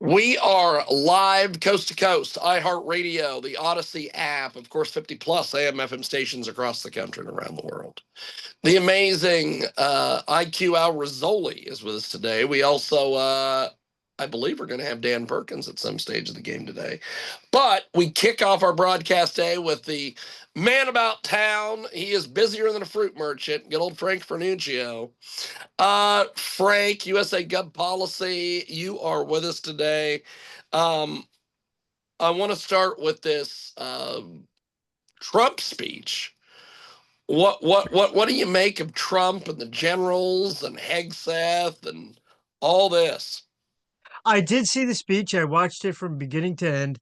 We are live coast to coast, iHeartRadio, the Odyssey app, of course, 50 plus AM FM stations across the country and around the world. The amazing IQ Al Rizzoli is with us today. We also, I believe, we're going to have Dan Perkins at some stage of the game today. But we kick off our broadcast day with the man about town. He is busier than a fruit merchant. Good old Frank Fernuccio. Frank, USA Gov Policy, you are with us today. I want to start with this Trump speech. What do you make of Trump and the generals and Hegseth and all this? I did see the speech. I watched it from beginning to end.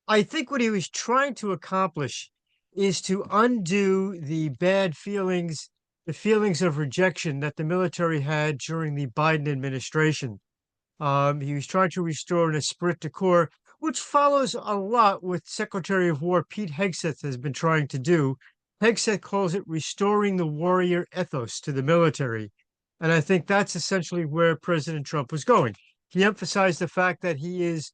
I think what he was trying to accomplish is to undo the bad feelings, the feelings of rejection that the military had during the Biden administration. He was trying to restore an esprit de corps, which follows a lot what Secretary of War Pete Hegseth has been trying to do. Hegseth calls it restoring the warrior ethos to the military. And I think that's essentially where President Trump was going. He emphasized the fact that he is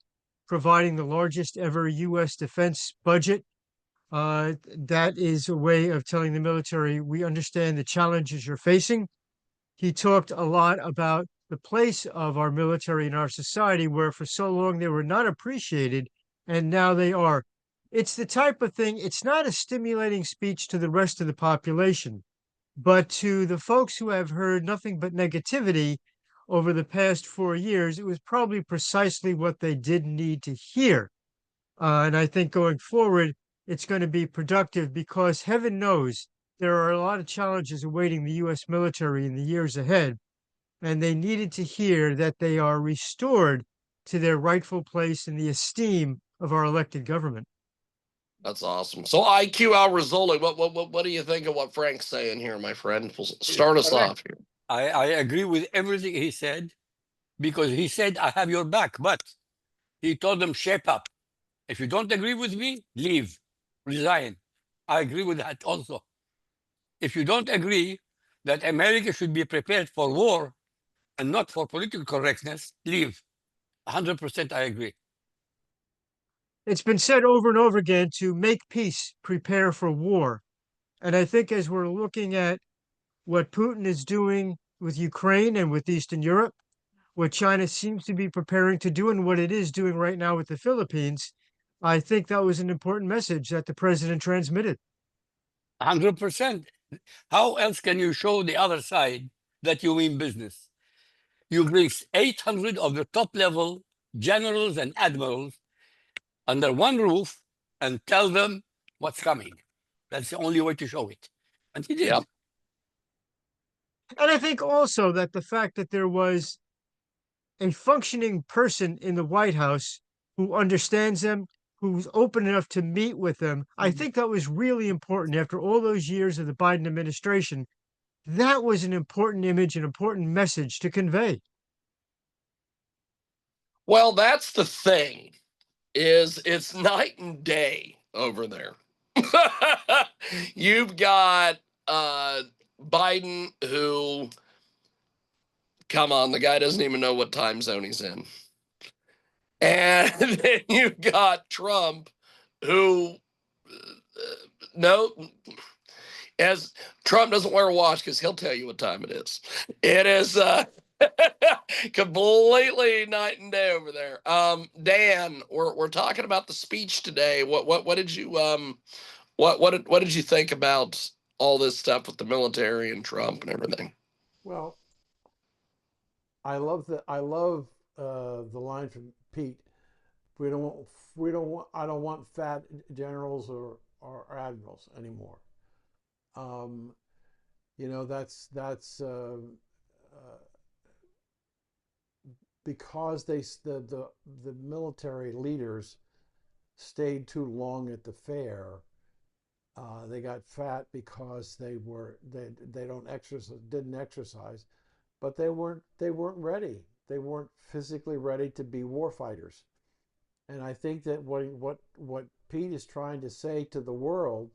providing the largest ever U.S. defense budget. That is a way of telling the military, we understand the challenges you're facing. He talked a lot about the place of our military in our society, where for so long they were not appreciated, and now they are. It's the type of thing, it's not a stimulating speech to the rest of the population, but to the folks who have heard nothing but negativity over the past 4 years, it was probably precisely what they did need to hear. And I think going forward, it's going to be productive because heaven knows there are a lot of challenges awaiting the U.S. military in the years ahead. And they needed to hear that they are restored to their rightful place in the esteem of our elected government. That's awesome. So IQ Al Rizzoli, what do you think of what Frank's saying here, my friend? We'll start us off here. I agree with everything he said, because he said, I have your back, but he told them, shape up. If you don't agree with me, leave, resign. I agree with that also. If you don't agree that America should be prepared for war and not for political correctness, leave. 100% I agree. It's been said over and over again to make peace, prepare for war. And I think as we're looking at what Putin is doing with Ukraine and with Eastern Europe, what China seems to be preparing to do, and what it is doing right now with the Philippines, I think that was an important message that the president transmitted. 100%. How else can you show the other side that you mean business? You bring 800 of the top level generals and admirals under one roof and tell them what's coming. That's the only way to show it. And he did. Yep. And I think also that the fact that there was a functioning person in the White House who understands them, who's open enough to meet with them, I think that was really important after all those years of the Biden administration. That was an important image, an important message to convey. Well, that's the thing, is it's night and day over there. You've got Biden, who, come on, the guy doesn't even know what time zone he's in. And then you've got Trump, who, no, as Trump doesn't wear a watch because he'll tell you what time it is. It is completely night and day over there. Dan, we're talking about the speech today. What did you what did you think about all this stuff with the military and Trump and everything? Well, I love the line from Pete. I don't want fat generals or admirals anymore. That's because the military leaders stayed too long at the fair. They got fat because they didn't exercise, but they weren't ready. They weren't physically ready to be war fighters. And I think that what Pete is trying to say to the world,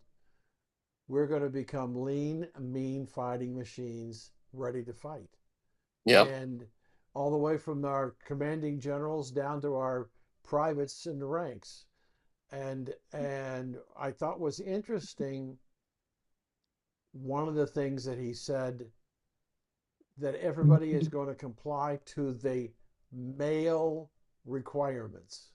we're going to become lean, mean fighting machines ready to fight. Yeah. And all the way from our commanding generals down to our privates in the ranks. And I thought was interesting, one of the things that he said, that everybody is going to comply to the male requirements.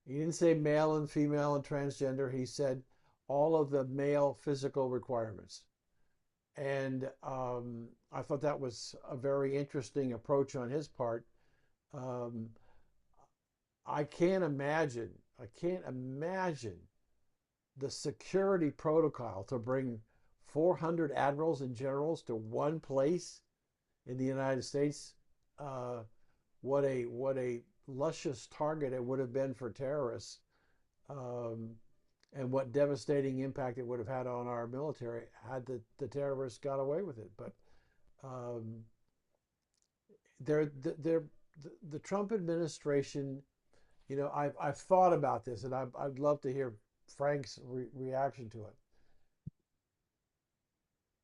He didn't say male and female and transgender. He said all of the male physical requirements. And I thought that was a very interesting approach on his part. Um, I can't imagine the security protocol to bring 400 admirals and generals to one place in the United States. What a luscious target it would have been for terrorists, and what devastating impact it would have had on our military had the terrorists got away with it. But um, the Trump administration, I've thought about this, and I'd love to hear Frank's reaction to it.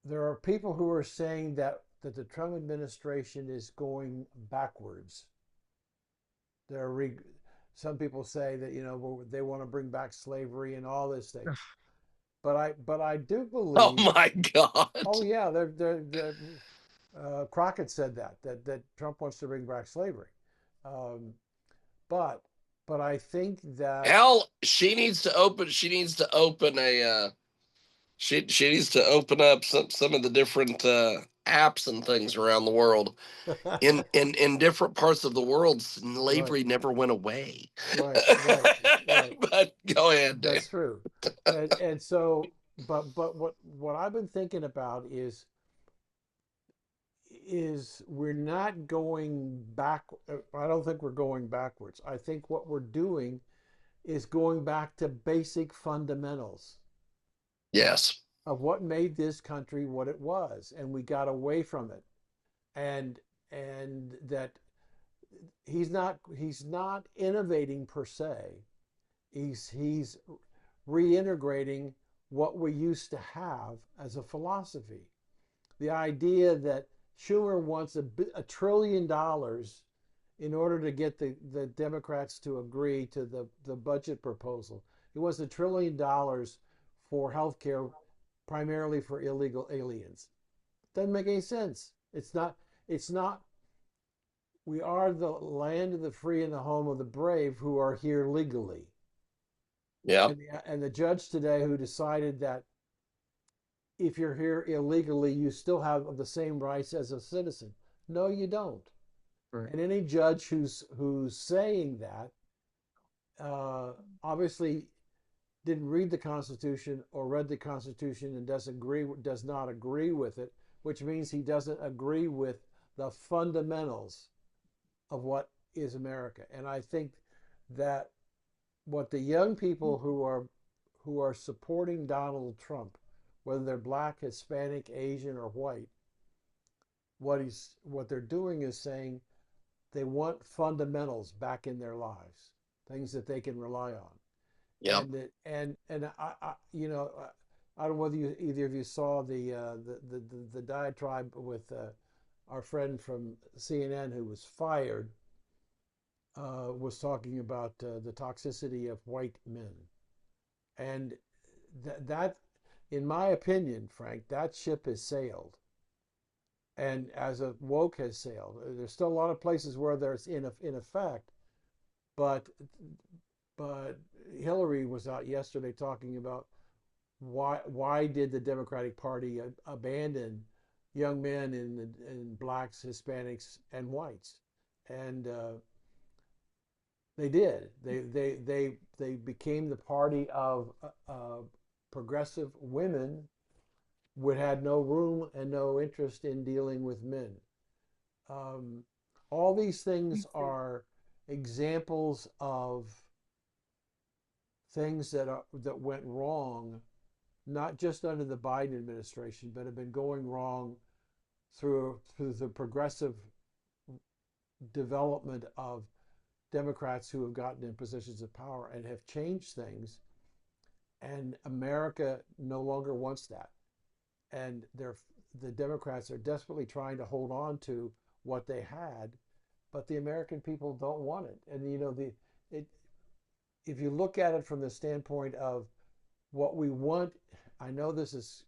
There are people who are saying that the Trump administration is going backwards. Some people say that they want to bring back slavery and all these things. But I do Oh believe. my God. Oh yeah, Crockett said that Trump wants to bring back slavery, um, but I think that. Hell, she needs to open. She needs to open a. She needs to open up some of the different apps and things around the world. In different parts of the world, Right, slavery never went away. right. But go ahead, Dan. That's true, and so, but what I've been thinking about is we're not going back. I don't think we're going backwards. I think what we're doing is going back to basic fundamentals Yes. of what made this country what it was, and we got away from it. And that he's not innovating per se. He's reintegrating what we used to have as a philosophy. The idea that Schumer wants $1 trillion in order to get the Democrats to agree to the budget proposal. He wants $1 trillion for health care, primarily for illegal aliens. Doesn't make any sense. It's not. We are the land of the free and the home of the brave who are here legally. Yeah. And the judge today who decided that if you're here illegally, you still have the same rights as a citizen. No, you don't. Right. And any judge who's saying that obviously didn't read the Constitution, or read the Constitution and does not agree with it, which means he doesn't agree with the fundamentals of what is America. And I think that what the young people who are supporting Donald Trump, whether they're black, Hispanic, Asian, or white, what they're doing is saying they want fundamentals back in their lives, things that they can rely on. Yep. And I I don't know whether either of you saw the diatribe with our friend from CNN who was fired, was talking about the toxicity of white men, and that, in my opinion, Frank, that ship has sailed. And as a woke has sailed, there's still a lot of places where there's in effect, but Hillary was out yesterday talking about why did the Democratic Party abandon young men in blacks, Hispanics, and whites, and they did. They became the party of progressive women who had no room and no interest in dealing with men. All these things are examples of things that went wrong, not just under the Biden administration, but have been going wrong through the progressive development of Democrats who have gotten in positions of power and have changed things. And America no longer wants that. And the Democrats are desperately trying to hold on to what they had, but the American people don't want it. And it, if you look at it from the standpoint of what we want, I know this is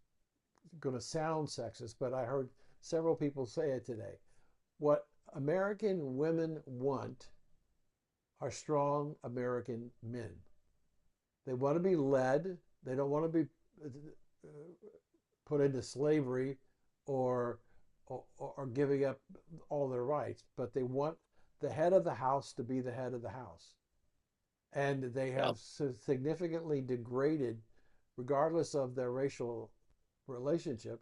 going to sound sexist, but I heard several people say it today. What American women want are strong American men. They want to be led. They don't want to be put into slavery or, or giving up all their rights, but they want the head of the house to be the head of the house. And they have significantly degraded, regardless of their racial relationship,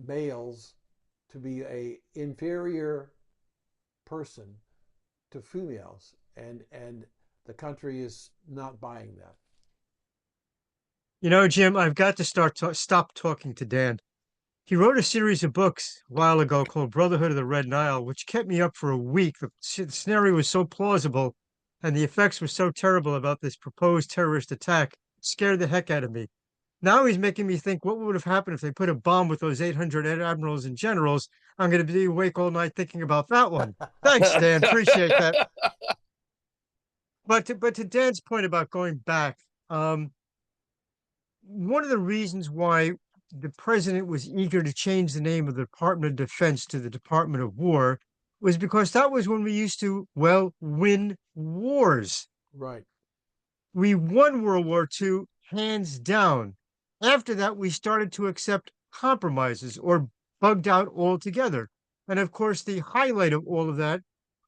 males to be a inferior person to females, and the country is not buying that. You know, Jim, I've got to stop talking to Dan. He wrote a series of books a while ago called Brotherhood of the Red Nile, which kept me up for a week. The scenario was so plausible and the effects were so terrible about this proposed terrorist attack, it scared the heck out of me. Now he's making me think what would have happened if they put a bomb with those 800 admirals and generals. I'm going to be awake all night thinking about that one. Thanks, Dan. Appreciate that. But to Dan's point about going back, one of the reasons why the president was eager to change the name of the Department of Defense to the Department of War was because that was when we used to, well, win wars. Right. We won World War II hands down. After that, we started to accept compromises or bugged out altogether. And of course, the highlight of all of that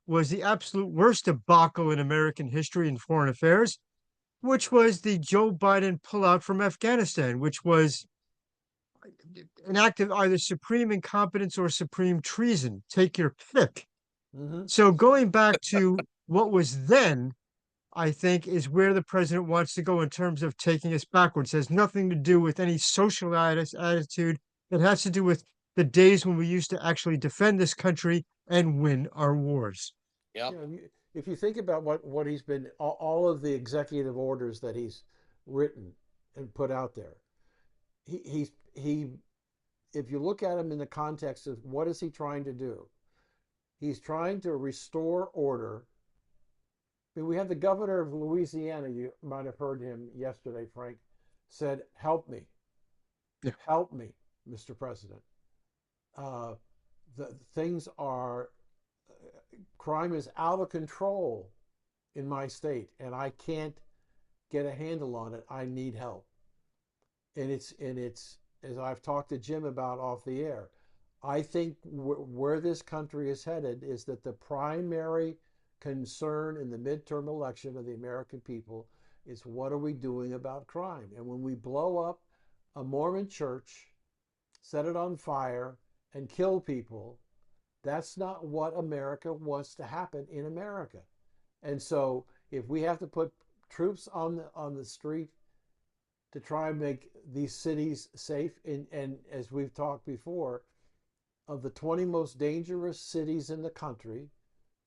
was the absolute worst debacle in American history and foreign affairs, which was the Joe Biden pullout from Afghanistan, which was an act of either supreme incompetence or supreme treason. Take your pick. Mm-hmm. So going back to what was then, I think, is where the president wants to go in terms of taking us backwards. It has nothing to do with any social attitude. It has to do with the days when we used to actually defend this country and win our wars. Yep. You know, if you think about what he's been, all of the executive orders that he's written and put out there, he if you look at him in the context of what is he trying to do, he's trying to restore order. I mean, we had the governor of Louisiana, you might have heard him yesterday, Frank, said, "Help me, help me, Mr. President. The things are, crime is out of control in my state, and I can't get a handle on it. I need help." And it's as I've talked to Jim about off the air, I think where this country is headed is that the primary concern in the midterm election of the American people is what are we doing about crime? And when we blow up a Mormon church, set it on fire, and kill people, that's not what America wants to happen in America. And so if we have to put troops on the street to try and make these cities safe, and as we've talked before, of the 20 most dangerous cities in the country,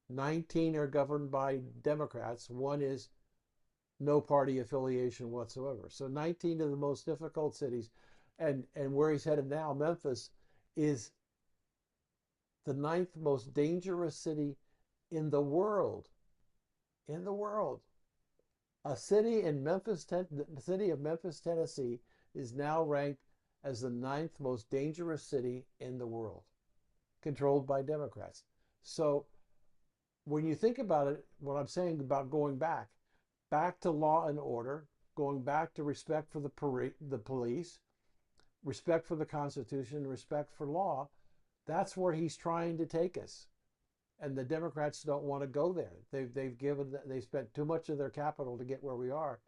19 are governed by Democrats. One is no party affiliation whatsoever. So 19 of the most difficult cities, and where he's headed now, Memphis, is the 9th most dangerous city in the world. In the world. A city in Memphis, the city of Memphis, Tennessee, is now ranked as the 9th most dangerous city in the world, controlled by Democrats. So when you think about it, what I'm saying about going back to law and order, going back to respect for the police, respect for the Constitution, respect for law, that's where he's trying to take us. And the Democrats don't want to go there. They spent too much of their capital to get where we are,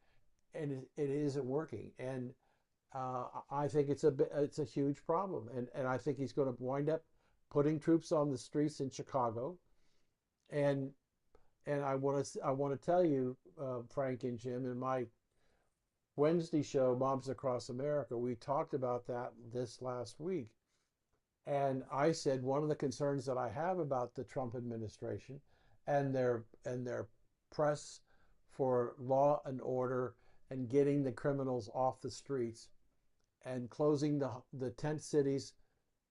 and it isn't working. And I think it's a huge problem. And I think he's going to wind up putting troops on the streets in Chicago. And I want to tell you, Frank and Jim, in my Wednesday show, Moms Across America, we talked about that this last week. And I said one of the concerns that I have about the Trump administration and their press for law and order and getting the criminals off the streets and closing the tent cities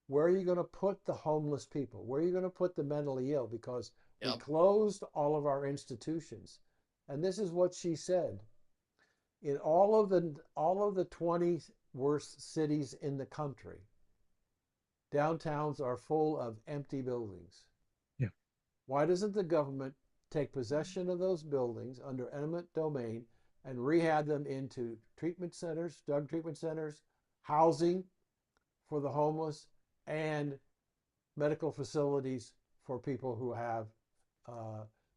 where are you going to put the homeless people? Where are you going to put the mentally ill? Because we Yep. closed all of our institutions. And this is what she said. In all of the 20 worst cities in the country, downtowns are full of empty buildings. Yeah. Why doesn't the government take possession of those buildings under eminent domain and rehab them into treatment centers, drug treatment centers, housing for the homeless, and medical facilities for people who have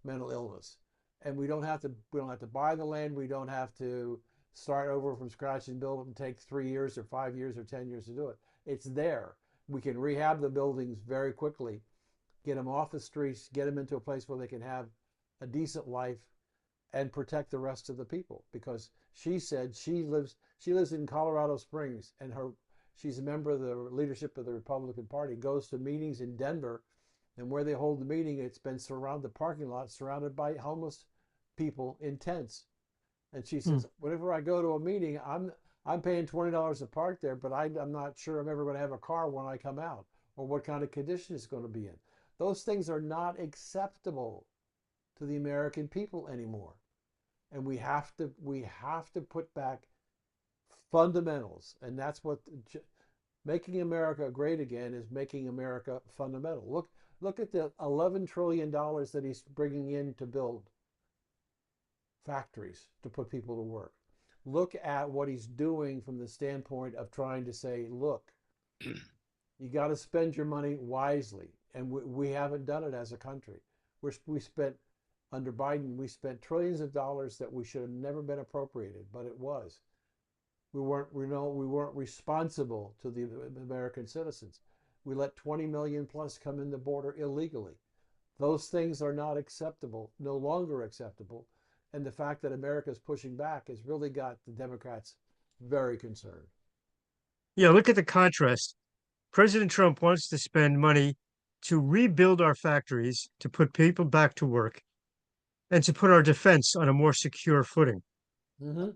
mental illness? And we don't have to buy the land. We don't have to start over from scratch and build it and take 3 years or 5 years or 10 years to do it. It's there. We can rehab the buildings very quickly, get them off the streets, get them into a place where they can have a decent life, and protect the rest of the people. Because she said she lives in Colorado Springs, and she's a member of the leadership of the Republican Party, goes to meetings in Denver, and where they hold the meeting, it's been the parking lot surrounded by homeless people in tents. And she says, whenever I go to a meeting, I'm paying $20 to park there, but I'm not sure I'm ever going to have a car when I come out, or what kind of condition it's going to be in. Those things are not acceptable to the American people anymore. And we have to put back fundamentals. And that's what making America great again is, making America fundamental. Look at the $11 trillion that he's bringing in to build factories to put people to work. Look at what he's doing from the standpoint of trying to say, look, you got to spend your money wisely. And we haven't done it as a country. Under Biden, we spent trillions of dollars that we should have never been appropriated, but it was. We weren't responsible to the American citizens. We let 20 million plus come in the border illegally. Those things are not acceptable, no longer acceptable. And the fact that America is pushing back has really got the Democrats very concerned. Yeah, look at the contrast. President Trump wants to spend money to rebuild our factories, to put people back to work, and to put our defense on a more secure footing. Mm-hmm.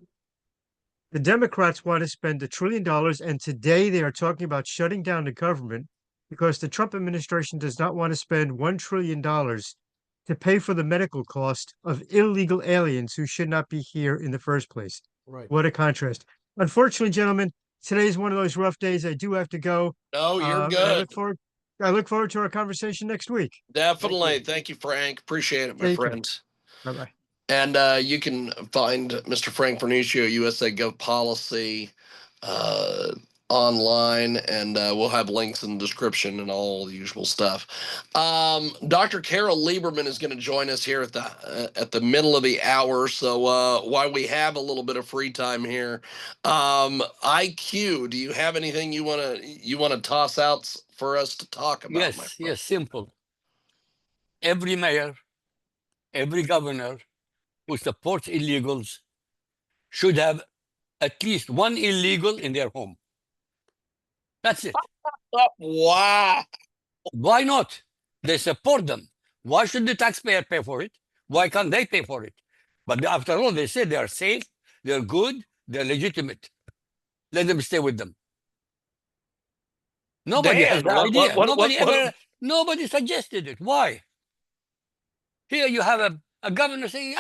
The Democrats want to spend $1 trillion, and today they are talking about shutting down the government because the Trump administration does not want to spend $1 trillion to pay for the medical cost of illegal aliens who should not be here in the first place. Right. What a contrast. Unfortunately, gentlemen, today is one of those rough days. I do have to go. No, you're And good. I look forward to our conversation next week. Definitely. Thank you, Frank. Appreciate it, my Take care. friend. Bye-bye. And you can find Mr. Frank Vernuccio, USA Gov Policy, online, and we'll have links in the description and all the usual stuff. Dr. Carole Lieberman is going to join us here at the middle of the hour. So while we have a little bit of free time here, IQ, do you have anything you want to toss out for us to talk about? Yes, simple. Every mayor, every governor who supports illegals should have at least one illegal in their home. That's it. Wow. Why not? They support them. Why should the taxpayer pay for it? Why can't they pay for it? But after all, they say they are safe, they're good, they're legitimate. Let them stay with them. Nobody has the idea. Nobody suggested it. Why? Here you have a governor saying,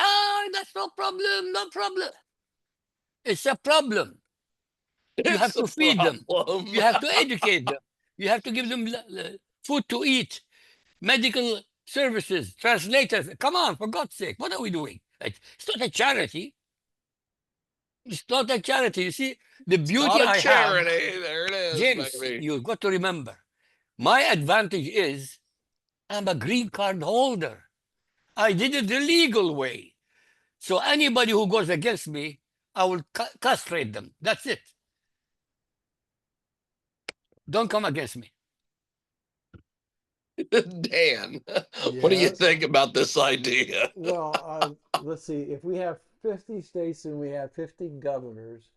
that's no problem, no problem. It's a problem. You have to feed them. You have to educate them. You have to give them food to eat, medical services, translators. Come on, for God's sake, what are we doing? It's not a charity. It's not a charity. You see, the beauty I have. There it is, James, baby. you've got to remember, my advantage is I'm a green card holder. I did it the legal way. So anybody who goes against me, I will castrate them. That's it. Don't come against me. Dan, what do you Yes. think about this idea? Well, let's see. If we have 50 states and we have 50 governors,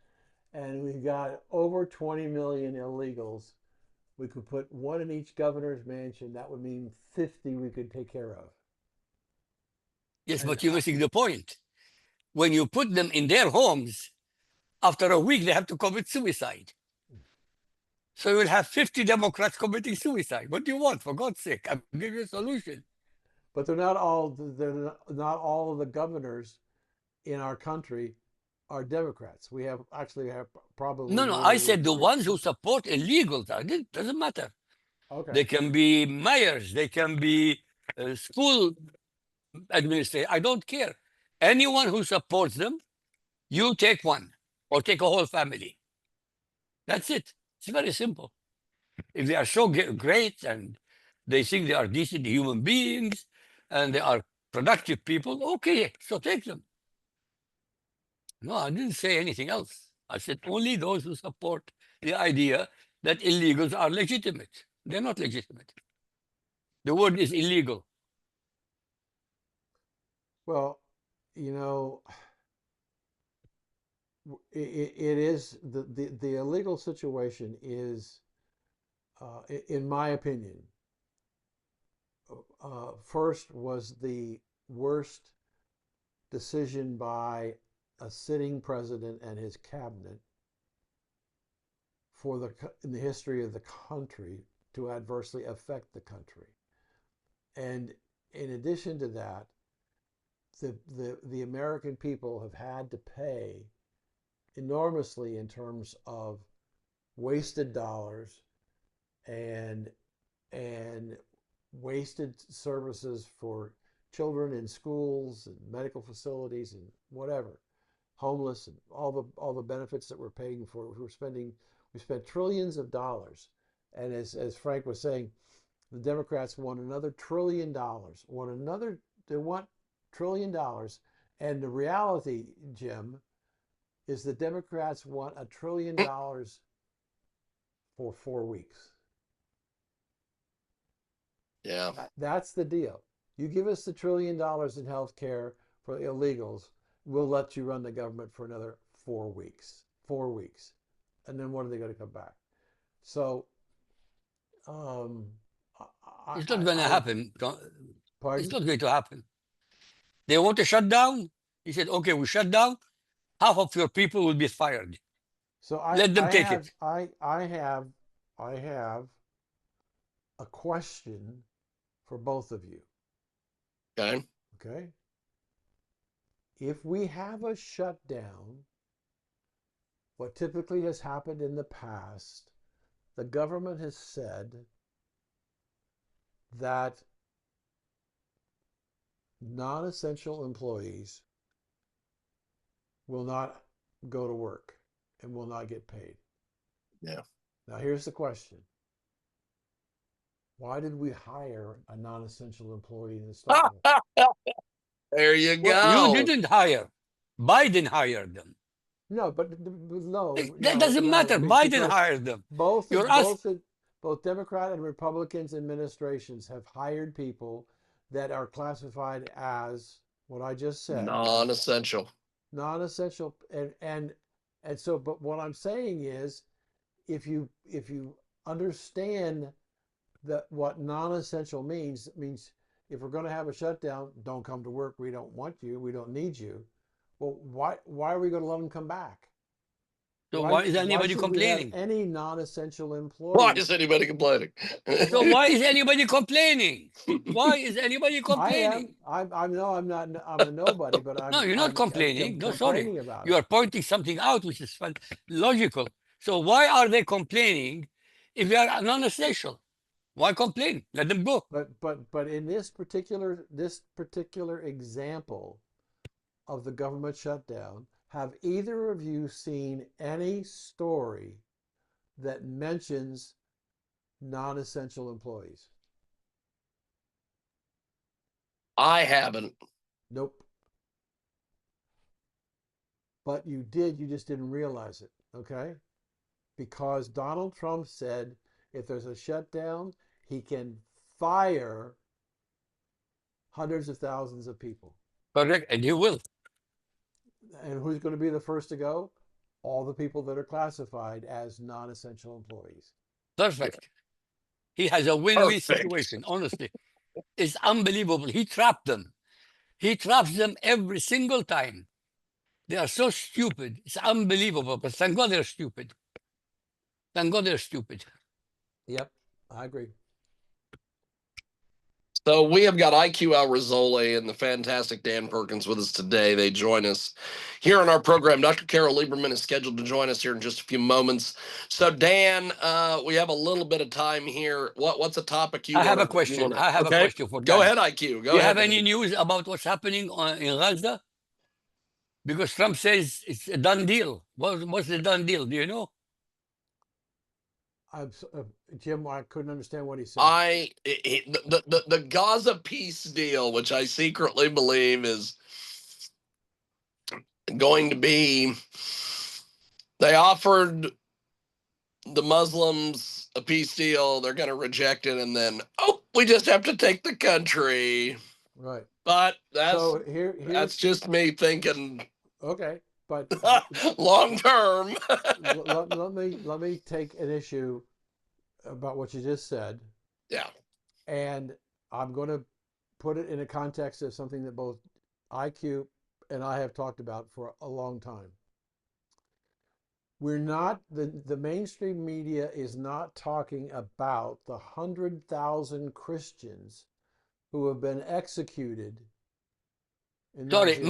and we've got over 20 million illegals, we could put one in each governor's mansion. That would mean 50 we could take care of. Yes, but you're missing the point. When you put them in their homes, after a week, they have to commit suicide. So you will have 50 Democrats committing suicide. What do you want, for God's sake? I'll give you a solution. But they're not all. Not all of the governors in our country are Democrats. We have probably No, one I or said the three. ones who support illegals. It doesn't matter. Okay. They can be mayors. They can be school administrators. I don't care. Anyone who supports them, you take one or take a whole family. That's it. It's very simple. If they are so great and they think they are decent human beings and they are productive people, okay, so take them. No, I didn't say anything else. I said only those who support the idea that illegals are legitimate. They're not legitimate. The word is illegal. Well, you know, it is the illegal situation is, in my opinion, first was the worst decision by a sitting president and his cabinet in the history of the country to adversely affect the country. And in addition to that, the American people have had to pay enormously in terms of wasted dollars and wasted services for children in schools and medical facilities and whatever, homeless, and all the benefits that we're paying for. We spent trillions of dollars, and as Frank was saying, the Democrats want another $1 trillion. They want $1 trillion, and the reality, Jim, is the Democrats want $1 trillion for 4 weeks. Yeah. That's the deal. You give us the $1 trillion in health care for illegals, we'll let you run the government for another 4 weeks. 4 weeks. And then when are they going to come back? So, It's not going to happen. Pardon? It's not going to happen. They want to shut down. He said, okay, we shut down. Half of your people will be fired. So Let them take have, it. I have a question for both of you. Okay. Okay. If we have a shutdown, what typically has happened in the past, the government has said that non-essential employees will not go to work and will not get paid. Yeah. Now here's the question. Why did we hire a non-essential employee in the stock market? There you Well, go. you didn't hire. Biden hired them. No, but no. That doesn't matter. Biden hired them. Both You're asked. both Democrat and Republicans administrations have hired people that are classified as what I just said. Non-essential. Non-essential, and so. But what I'm saying is, if you understand that what non-essential means, it means if we're going to have a shutdown, don't come to work. We don't want you. We don't need you. Well, why are we going to let them come back? So why is anybody complaining? We have any non-essential employee? Why is anybody complaining? So why is anybody complaining? Why is anybody complaining? I'm a nobody, but I'm. No, you're not complaining. No, sorry. About You are pointing something out which is logical. So why are they complaining if they are non-essential? Why complain? Let them go. But in this particular example of the government shutdown, have either of you seen any story that mentions non-essential employees? I haven't. Nope. But you did, you just didn't realize it, okay? Because Donald Trump said if there's a shutdown, he can fire hundreds of thousands of people. Correct, and he will. And who's going to be the first to go? All the people that are classified as non-essential employees. Perfect. He has a win-win Perfect. situation, honestly. It's unbelievable. He trapped them. He traps them every single time. They are so stupid. It's unbelievable, but thank God they're stupid. Thank God they're stupid. Yep, I agree. So we have got IQ Al Rizzoli and the fantastic Dan Perkins with us today. They join us here in our program. Dr. Carole Lieberman is scheduled to join us here in just a few moments. So Dan, we have a little bit of time here. What's a topic you I have want a to? question. I have a Okay, question for go Dan. ahead, IQ. Go Do you ahead. have any news about what's happening in Gaza? Because Trump says it's a done deal. What's the done deal? Do you know? Jim, I couldn't understand what he said. The Gaza peace deal, which I secretly believe is going to be, they offered the Muslims a peace deal, they're going to reject it, and then we just have to take the country. Right. But that's So that's just me thinking okay, but long term. let me take an issue about what you just said, Yeah. and I'm going to put it in a context of something that both IQ and I have talked about for a long time. We're not, the mainstream media is not talking about the 100,000 Christians who have been executed in Sorry, Nigeria.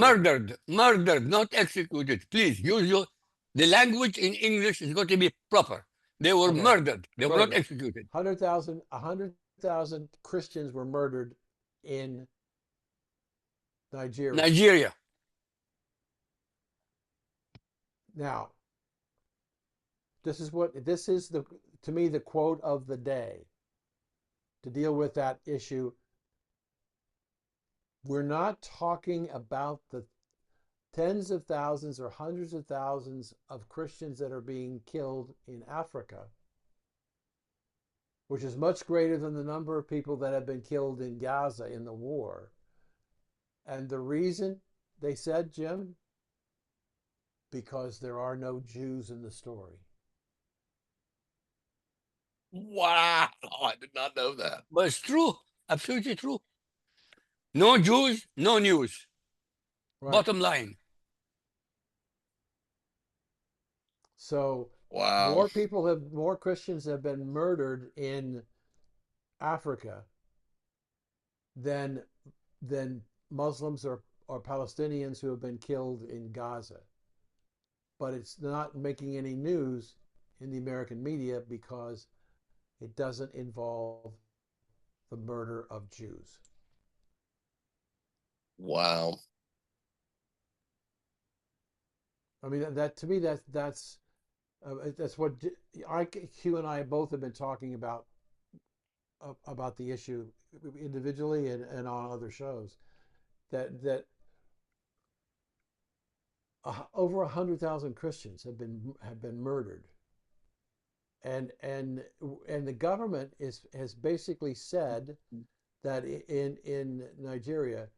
murdered, not executed. Please use the language in English is going to be proper. They were Okay, murdered. They were not murdered. executed. 100,000 Christians were murdered in Nigeria. Nigeria. Now, this is to me the quote of the day to deal with that issue. We're not talking about the tens of thousands or hundreds of thousands of Christians that are being killed in Africa, which is much greater than the number of people that have been killed in Gaza in the war. And the reason, they said, Jim, because there are no Jews in the story. Wow, I did not know that. But it's true. Absolutely true. No Jews, no news. Right. Bottom line. So Wow. more Christians have been murdered in Africa than Muslims or Palestinians who have been killed in Gaza. But it's not making any news in the American media because it doesn't involve the murder of Jews. Wow. I mean, that to me, that's what IQ and I both have been talking about the issue individually and on other shows. That over 100,000 Christians have been murdered, and the government has basically said that in Nigeria,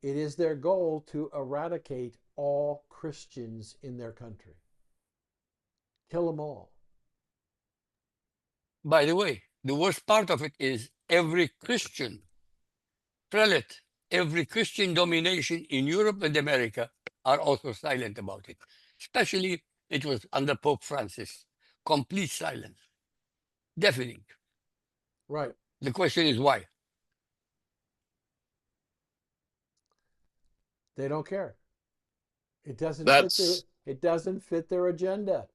it is their goal to eradicate all Christians in their country, kill them all. By the way, the worst part of it is every Christian prelate, every Christian domination in Europe and America are also silent about it. Especially it was under Pope Francis. Complete silence. Deafening. Right. The question is why? They don't care. It doesn't That's fit their agenda.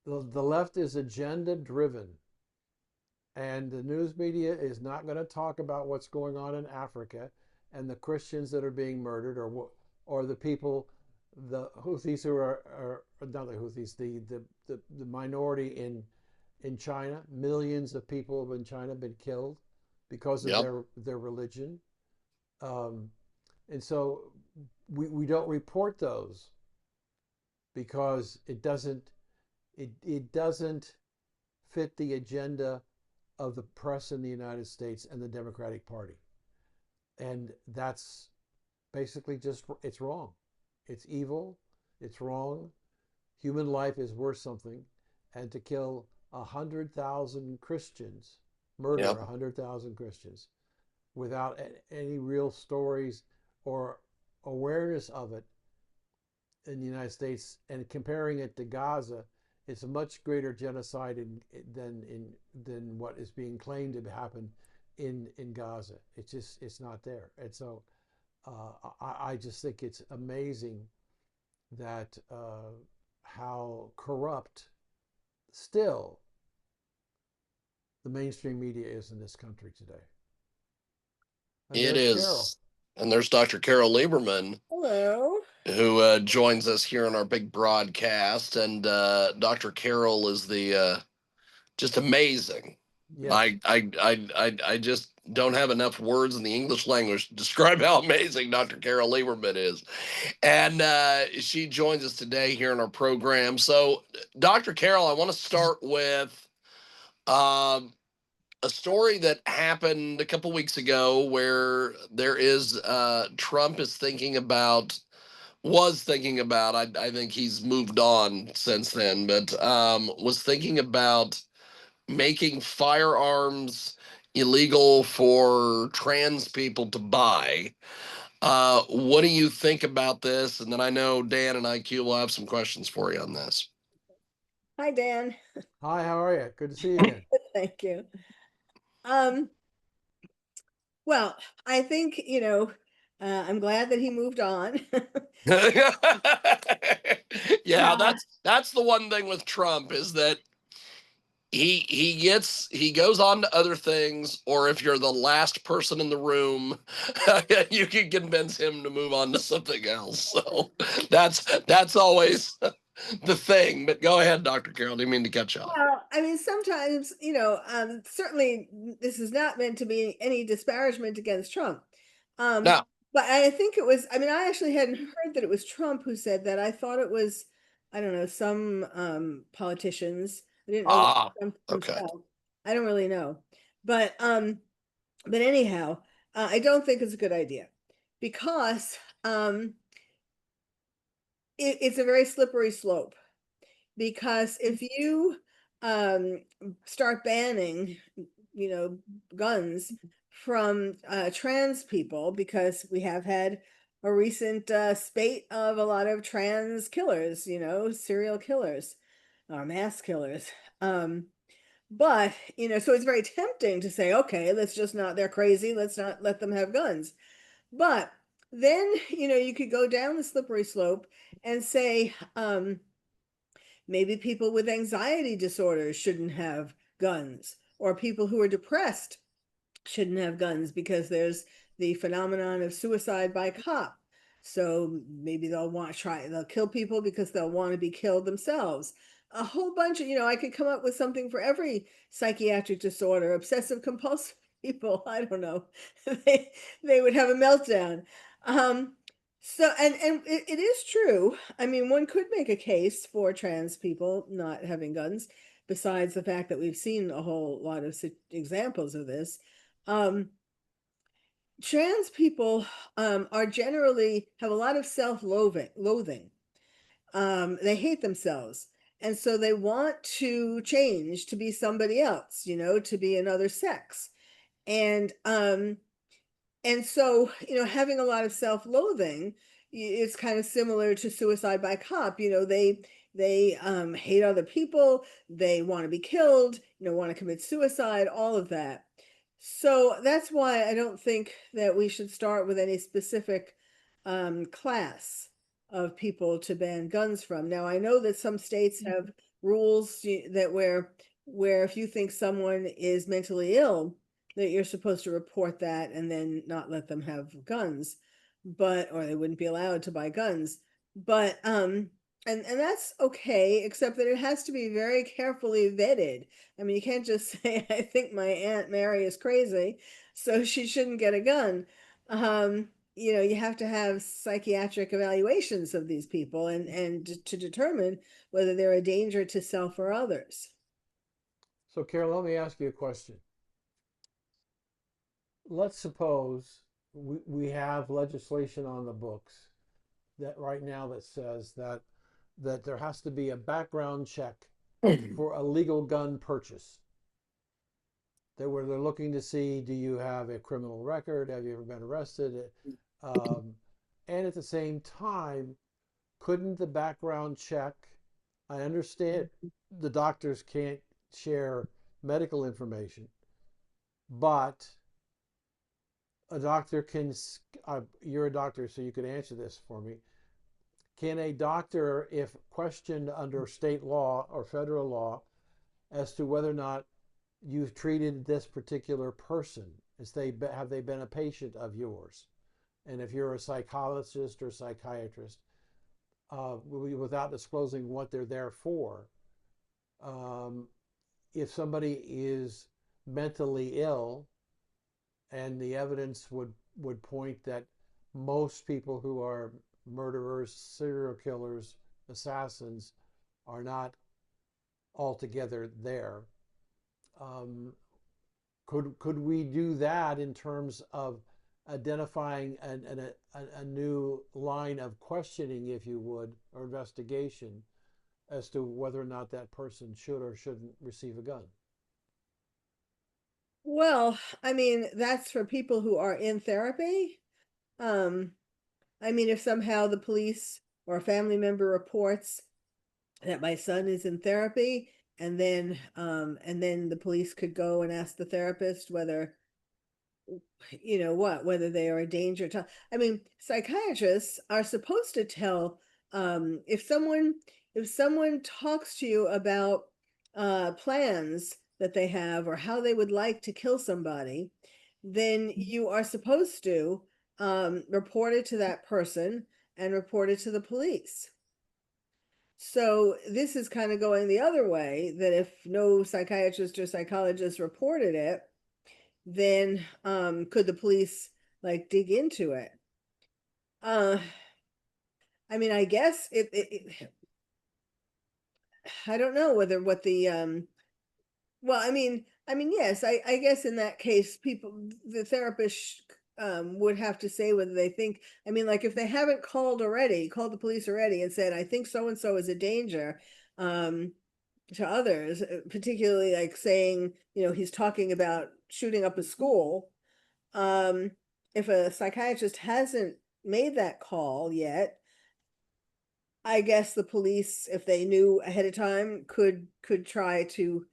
The left is agenda driven. And the news media is not going to talk about what's going on in Africa and the Christians that are being murdered, or the people, the Houthis who are not the Houthis, the minority in China. Millions of people in China have been killed because of their religion, and so we don't report those because it doesn't fit the agenda of the press in the United States and the Democratic Party. And that's basically just, it's wrong. It's evil. It's wrong. Human life is worth something. And to kill 100,000 Christians, murder 100,000 Christians without any real stories or awareness of it in the United States and comparing it to Gaza It's a much greater genocide than what is being claimed to happen in Gaza. It's not there. And so I just think it's amazing that how corrupt still the mainstream media is in this country today. And It there's is. Carole. And there's Dr. Carole Lieberman, Hello. who joins us here in our big broadcast. And Dr. Carole is the just amazing. Yes. I just don't have enough words in the English language to describe how amazing Dr. Carole Lieberman is. And she joins us today here in our program. So, Dr. Carole, I want to start with a story that happened a couple weeks ago where there is Trump is thinking about was thinking about I think he's moved on since then, but was thinking about making firearms illegal for trans people to buy. What do you think about this? And then I know Dan and IQ will have some questions for you on this. Hi, Dan. Hi, how are you? Good to see you again. Thank you. Well, I think, I'm glad that he moved on. Yeah, that's the one thing with Trump is that he goes on to other things, or if you're the last person in the room, you can convince him to move on to something else. So that's always the thing. But go ahead, Dr. Carole. Didn't mean to cut you off. Well, I mean, sometimes, certainly this is not meant to be any disparagement against Trump. No. But I think it was, I mean, I actually hadn't heard that it was Trump who said that. I thought it was, I don't know, some politicians. I didn't know it was Trump Okay. himself. I don't really know. But anyhow, I don't think it's a good idea because it's a very slippery slope. Because if you start banning, guns from trans people, because we have had a recent spate of a lot of trans killers, serial killers or mass killers. But, so it's very tempting to say, okay, they're crazy. Let's not let them have guns. But then, you could go down the slippery slope and say, maybe people with anxiety disorders shouldn't have guns, or people who are depressed shouldn't have guns because there's the phenomenon of suicide by cop. So maybe they'll kill people because they'll want to be killed themselves. A whole bunch of, I could come up with something for every psychiatric disorder, obsessive compulsive people. I don't know. they would have a meltdown. So, and it is true. I mean, one could make a case for trans people not having guns, besides the fact that we've seen a whole lot of examples of this. Trans people are generally have a lot of self-loathing. They hate themselves. And so they want to change to be somebody else, to be another sex. And so, having a lot of self-loathing is kind of similar to suicide by cop. They hate other people. They want to be killed, want to commit suicide, all of that. So that's why I don't think that we should start with any specific class of people to ban guns from. Now, I know that some states have rules that where if you think someone is mentally ill, that you're supposed to report that and then not let them have guns, or they wouldn't be allowed to buy guns. But and that's okay, except that it has to be very carefully vetted. I mean, you can't just say, I think my Aunt Mary is crazy, so she shouldn't get a gun. You have to have psychiatric evaluations of these people and to determine whether they're a danger to self or others. So, Carole, let me ask you a question. Let's suppose we have legislation on the books that right now that says that there has to be a background check for a legal gun purchase. Where they're looking to see, do you have a criminal record? Have you ever been arrested? And at the same time, couldn't the background check I understand the doctors can't share medical information, but a doctor can, you're a doctor, so you can answer this for me. Can a doctor, if questioned under state law or federal law as to whether or not you've treated this particular person, have they been a patient of yours? And if you're a psychologist or psychiatrist, without disclosing what they're there for, if somebody is mentally ill, and the evidence would point that most people who are murderers, serial killers, assassins are not altogether there. Could we do that in terms of identifying a new line of questioning, if you would, or investigation as to whether or not that person should or shouldn't receive a gun? Well, I mean, that's for people who are in therapy. I mean, if somehow the police or a family member reports that my son is in therapy, and then the police could go and ask the therapist whether, whether they are a danger to, I mean, psychiatrists are supposed to tell, if someone talks to you about plans that they have or how they would like to kill somebody, then you are supposed to report it to that person and report it to the police. So this is kind of going the other way, that if no psychiatrist or psychologist reported it, then could the police like dig into it? I mean, I guess I don't know whether what the well, I mean, yes, I guess in that case, the therapist would have to say whether they think, I mean, like if they haven't called the police already and said, I think so-and-so is a danger to others, particularly like saying, he's talking about shooting up a school. If a psychiatrist hasn't made that call yet, I guess the police, if they knew ahead of time, could try to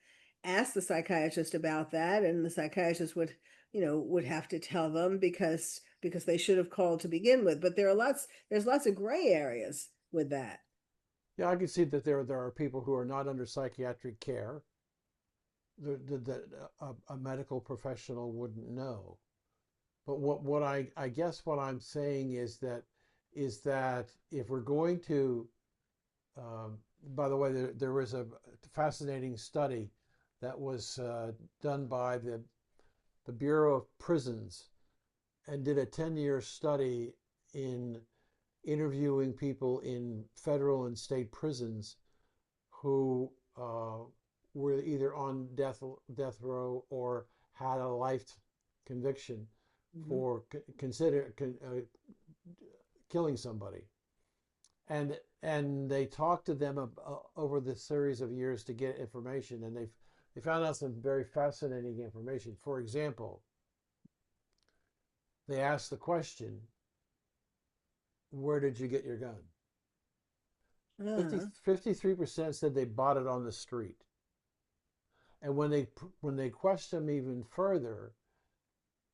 ask the psychiatrist about that, and the psychiatrist would have to tell them because they should have called to begin with. But there's lots of gray areas with that. Yeah, I can see that there are people who are not under psychiatric care that a medical professional wouldn't know. But what I guess what I'm saying is that if we're going to, by the way, there was a fascinating study that was done by the Bureau of Prisons, and did a 10-year study in interviewing people in federal and state prisons who were either on death row or had a life conviction for killing somebody, and they talked to them over the series of years to get information, and they found out some very fascinating information. For example, they asked the question, where did you get your gun? 53% said they bought it on the street. And when they questioned them even further,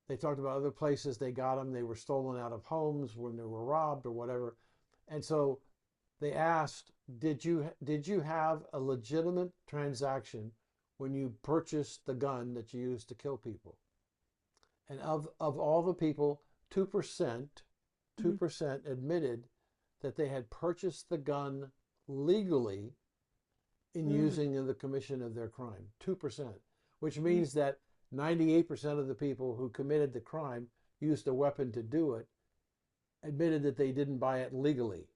they talked about other places they got them. They were stolen out of homes when they were robbed or whatever. And so they asked, did you have a legitimate transaction when you purchased the gun that you used to kill people? And of all the people, 2% admitted that they had purchased the gun legally in using in the commission of their crime. 2%, which means that 98% of the people who committed the crime used a weapon to do it, admitted that they didn't buy it legally.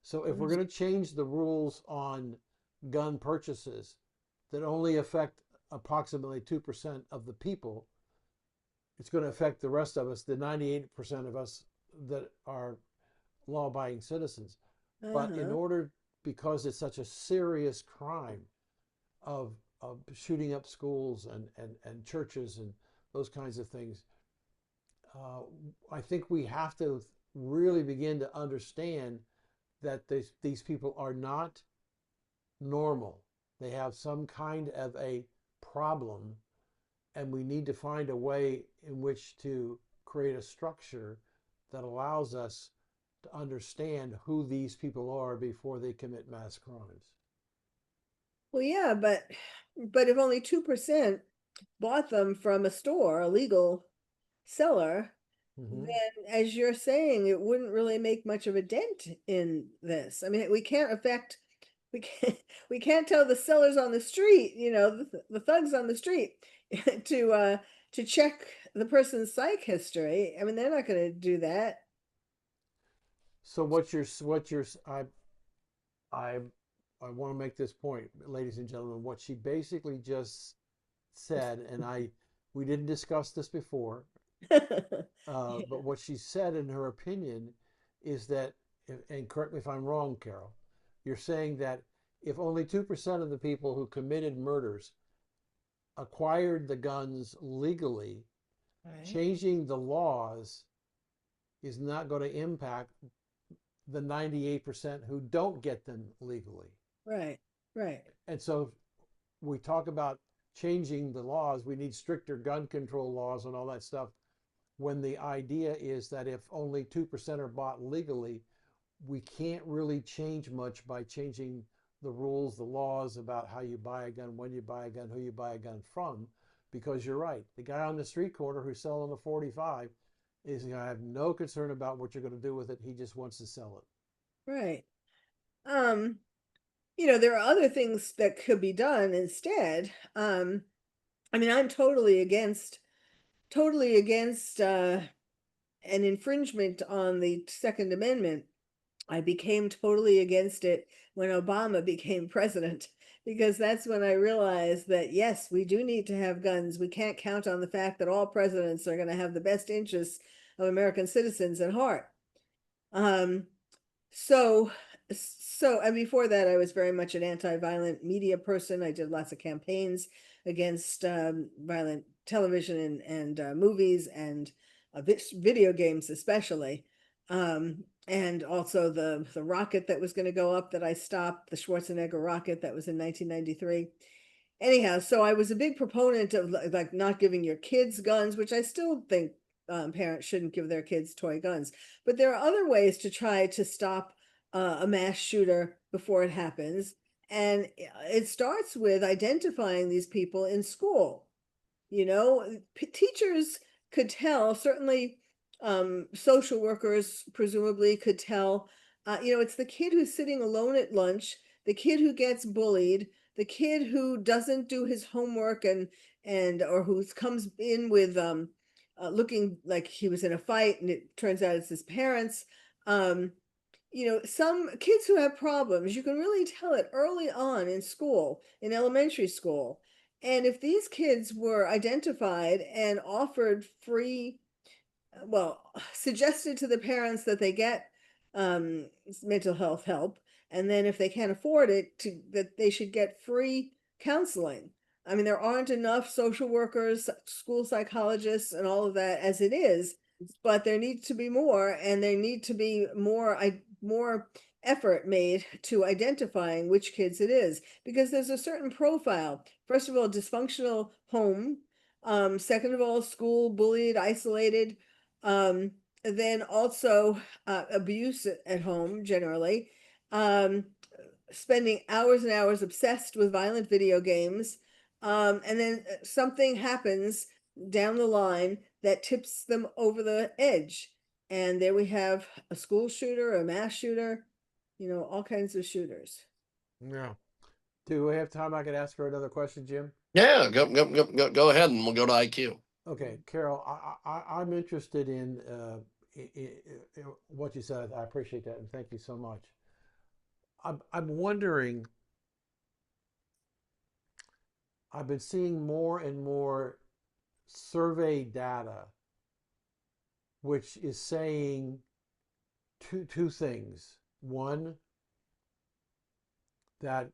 So if we're going to change the rules on gun purchases that only affect approximately 2% of the people, it's going to affect the rest of us, the 98% of us that are law-abiding citizens. But in order, because it's such a serious crime of shooting up schools and churches and those kinds of things, I think we have to really begin to understand that these people are not normal. They have some kind of a problem, and we need to find a way in which to create a structure that allows us to understand who these people are before they commit mass crimes. Well, yeah, but if only 2% bought them from a store, a legal seller, Mm-hmm. then as you're saying, it wouldn't really make much of a dent in this. I mean, we can't we can't tell the sellers on the street, the thugs on the street to check the person's psych history. I mean, they're not going to do that. So I want to make this point, ladies and gentlemen. What she basically just said, and we didn't discuss this before, but what she said in her opinion is that, and correct me if I'm wrong, Carole, you're saying that if only 2% of the people who committed murders acquired the guns legally, Right. changing the laws is not going to impact the 98% who don't get them legally. Right. And so we talk about changing the laws. We need stricter gun control laws and all that stuff, when the idea is that if only 2% are bought legally, we can't really change much by changing the rules, the laws about how you buy a gun, when you buy a gun, who you buy a gun from. Because you're right, the guy on the street corner who's selling a 45 is going to have no concern about what you're going to do with it. He just wants to sell it. Right. There are other things that could be done instead. I mean, I'm totally against an infringement on the Second Amendment. I became totally against it when Obama became president, because that's when I realized that, yes, we do need to have guns. We can't count on the fact that all presidents are going to have the best interests of American citizens at heart. So and before that, I was very much an anti-violent media person. I did lots of campaigns against violent television and movies and video games, especially. And also the rocket that was going to go up that I stopped, the Schwarzenegger rocket that was in 1993. Anyhow, so I was a big proponent of like not giving your kids guns, which I still think parents shouldn't give their kids toy guns. But there are other ways to try to stop a mass shooter before it happens. And it starts with identifying these people in school. Teachers could tell, certainly social workers presumably could tell, it's the kid who's sitting alone at lunch, the kid who gets bullied, the kid who doesn't do his homework or who comes in with looking like he was in a fight and it turns out it's his parents. Some kids who have problems, you can really tell it early on in school, in elementary school. And if these kids were identified and offered free, suggested to the parents that they get mental health help, and then if they can't afford it, that they should get free counseling. I mean, there aren't enough social workers, school psychologists, and all of that as it is, but there needs to be more, and there need to be more effort made to identifying which kids it is, because there's a certain profile. First of all, dysfunctional home. Second of all, school, bullied, isolated. Then also abuse at home generally. Spending hours and hours obsessed with violent video games. And then something happens down the line that tips them over the edge. And there we have a school shooter, a mass shooter, all kinds of shooters. Yeah. Do we have time? I could ask her another question, Jim? Yeah, go ahead and we'll go to IQ. Okay, Carole, I'm interested in what you said. I appreciate that, and thank you so much. I'm wondering, I've been seeing more and more survey data which is saying two things. One, that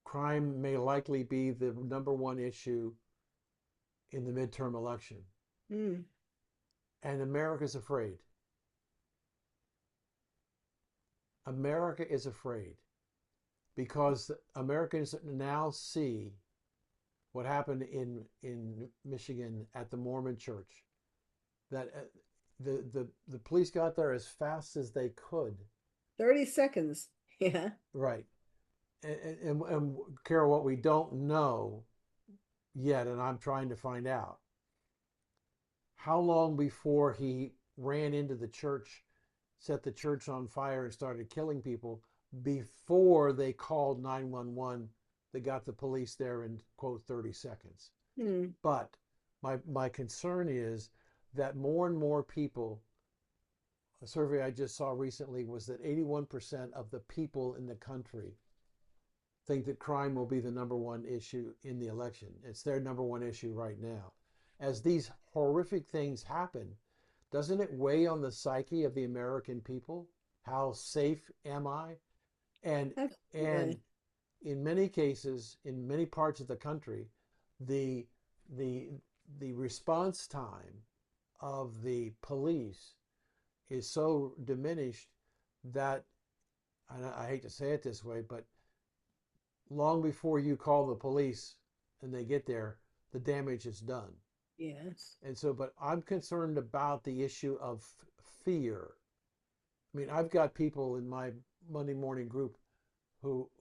crime may likely be the number one issue in the midterm election. Mm. And America's afraid. America is afraid. because Americans now see what happened in Michigan at the Mormon church, that the police got there as fast as they could. 30 seconds. Yeah. Right. And Carol, what we don't know yet, and I'm trying to find out, how long before he ran into the church, set the church on fire, and started killing people before they called 911. They got the police there in, quote, 30 seconds. But my concern is that more and more people, a survey I just saw recently was that 81% of the people in the country think that crime will be the #1 issue in the election. It's their #1 issue right now. As these horrific things happen, doesn't it weigh on the psyche of the American people? How safe am I? And in many cases, in many parts of the country, the response time of the police is so diminished that, and I hate to say it this way, but long before you call the police and they get there, the damage is done. Yes. And so, but I'm concerned about the issue of fear. I mean, I've got people in my Monday morning group who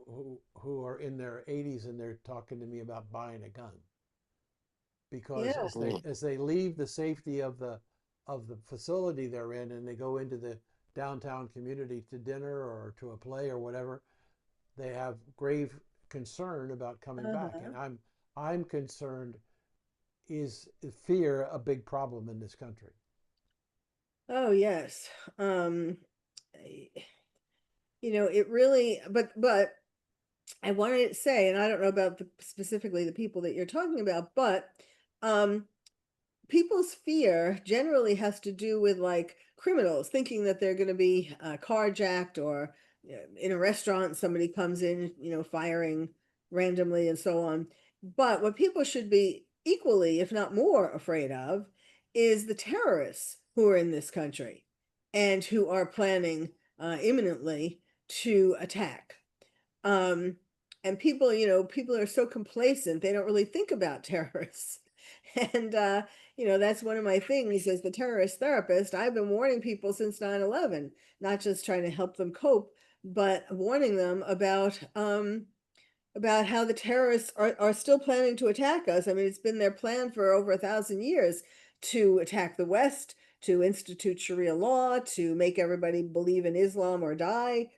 are in their 80s and they're talking to me about buying a gun, because as they leave the safety of the facility they're in and they go into the downtown community to dinner or to a play or whatever, they have grave concern about coming back. And I'm concerned, is fear a big problem in this country? Oh, yes. It really, but I wanted to say, and I don't know about specifically the people that you're talking about, but people's fear generally has to do with like criminals thinking that they're going to be carjacked, or in a restaurant, somebody comes in, firing randomly and so on. But what people should be equally, if not more, afraid of is the terrorists who are in this country and who are planning imminently to attack. And people are so complacent, they don't really think about terrorists. And, that's one of my things as the terrorist therapist. I've been warning people since 9/11, not just trying to help them cope, but warning them about how the terrorists are still planning to attack us. I mean, it's been their plan for over 1,000 years to attack the West, to institute Sharia law, to make everybody believe in Islam or die.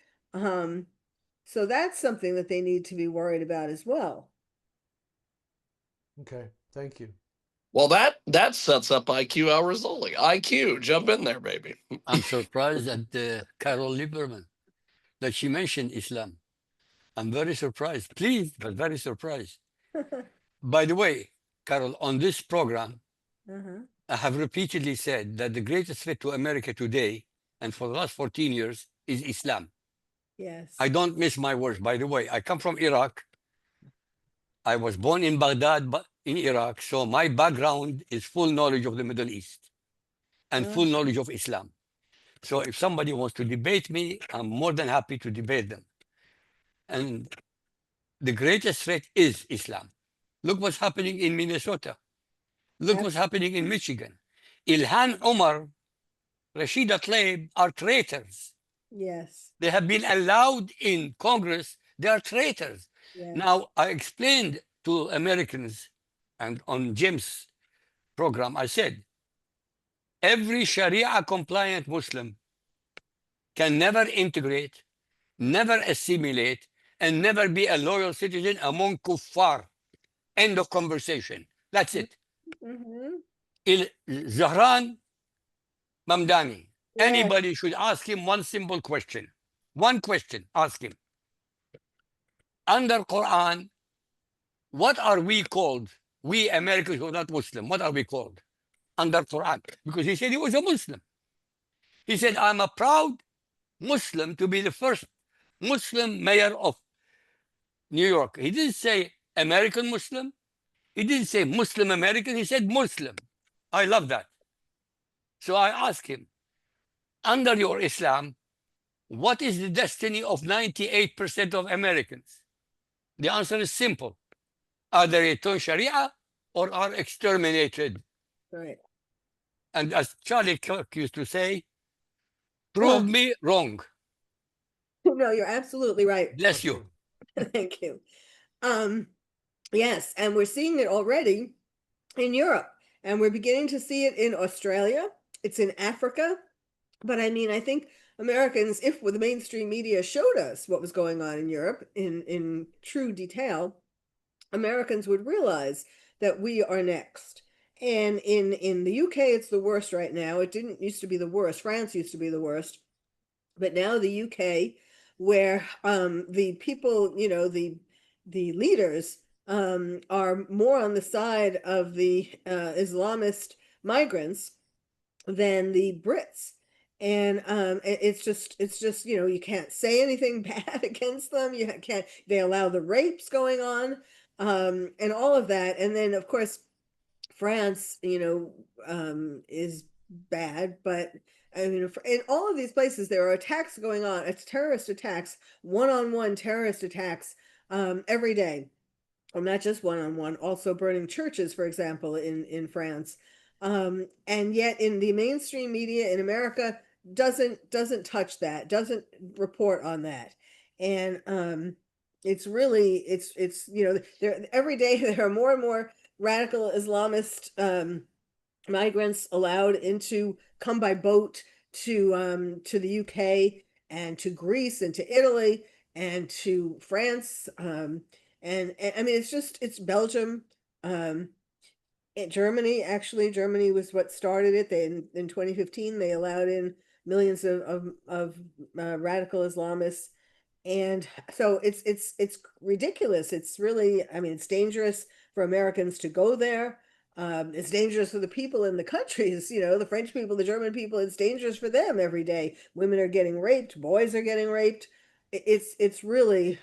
So that's something that they need to be worried about as well. Okay, thank you. Well, that sets up IQ hours only. IQ, jump in there, baby. I'm surprised at Carole Lieberman that she mentioned Islam. I'm very surprised, pleased, but very surprised. By the way, Carole, on this program, I have repeatedly said that the greatest threat to America today, and for the last 14 years, is Islam. Yes. I don't miss my words. By the way, I come from Iraq. I was born in Baghdad, but in Iraq. So my background is full knowledge of the Middle East and full knowledge of Islam. So if somebody wants to debate me, I'm more than happy to debate them. And the greatest threat is Islam. Look what's happening in Minnesota. Look what's happening in Michigan. Ilhan Omar, Rashida Tlaib are traitors. Yes. They have been allowed in Congress. They are traitors. Yes. Now, I explained to Americans, and on Jim's program, I said, every Sharia-compliant Muslim can never integrate, never assimilate, and never be a loyal citizen among kuffar. End of conversation. That's it. Zahran Mamdani. Yes. Anybody should ask him one simple question. One question, ask him. Under Quran, what are we called? We Americans who are not Muslim, what are we called? Under Quran. Because he said he was a Muslim. He said, I'm a proud Muslim to be the first Muslim mayor of New York. He didn't say American Muslim. He didn't say Muslim American. He said Muslim. I love that. So I asked him, under your Islam, What is the destiny of 98% of Americans? The answer is simple. Are they return Sharia or are exterminated? Right. And as Charlie Kirk used to say, prove me wrong. No, you're absolutely right. Bless you. Thank you. Yes, and we're seeing it already in Europe, and we're beginning to see it in Australia. It's in Africa. But I mean, I think Americans, if the mainstream media showed us what was going on in Europe in true detail, Americans would realize that we are next. And in the UK, it's the worst right now. It didn't used to be the worst. France used to be the worst. But now the UK, where the people, you know, the leaders are more on the side of the Islamist migrants than the Brits. And it's just, you know, you can't say anything bad against them. You can't, they allow the rapes going on and all of that. And then, of course, France, you know, is bad, but I mean, in all of these places, there are attacks going on. It's terrorist attacks, one-on-one terrorist attacks every day. Well, not just one-on-one, also burning churches, for example, in France. And yet in the mainstream media in America doesn't touch that, doesn't report on that. And it's really, it's, you know, there every day there are more and more radical Islamist migrants allowed into come by boat to the UK and to Greece and to Italy and to France. And I mean, it's Belgium, Germany. Actually, Germany was what started it. They in 2015 they allowed in millions of radical Islamists, and so it's ridiculous. It's really, I mean, it's dangerous for Americans to go there. It's dangerous for the people in the countries, you know, the French people, the German people. It's dangerous for them every day. Women are getting raped, boys are getting raped. It's really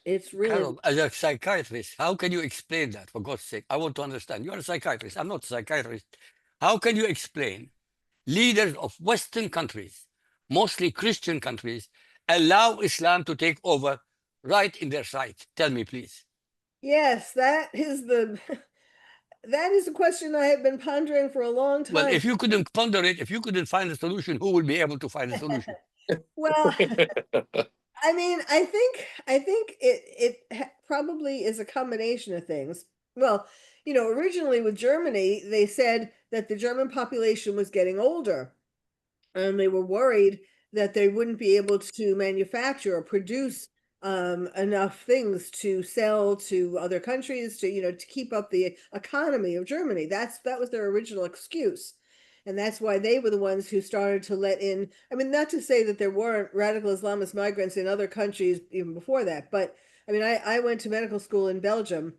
Carol, as a psychiatrist, how can you explain that, for God's sake? I want to understand. You're a psychiatrist. I'm not a psychiatrist. How can you explain leaders of Western countries, mostly Christian countries, allow Islam to take over right in their sight? Tell me, please. Yes, that is that is a question I have been pondering for a long time. Well, if you couldn't ponder it, if you couldn't find a solution, who will be able to find a solution? Well, I mean, I think it probably is a combination of things. Well, you know, originally with Germany, they said that the German population was getting older, and they were worried that they wouldn't be able to manufacture or produce enough things to sell to other countries to, you know, to keep up the economy of Germany. That was their original excuse. And that's why they were the ones who started to let in, I mean, not to say that there weren't radical Islamist migrants in other countries even before that, but I mean, I went to medical school in Belgium,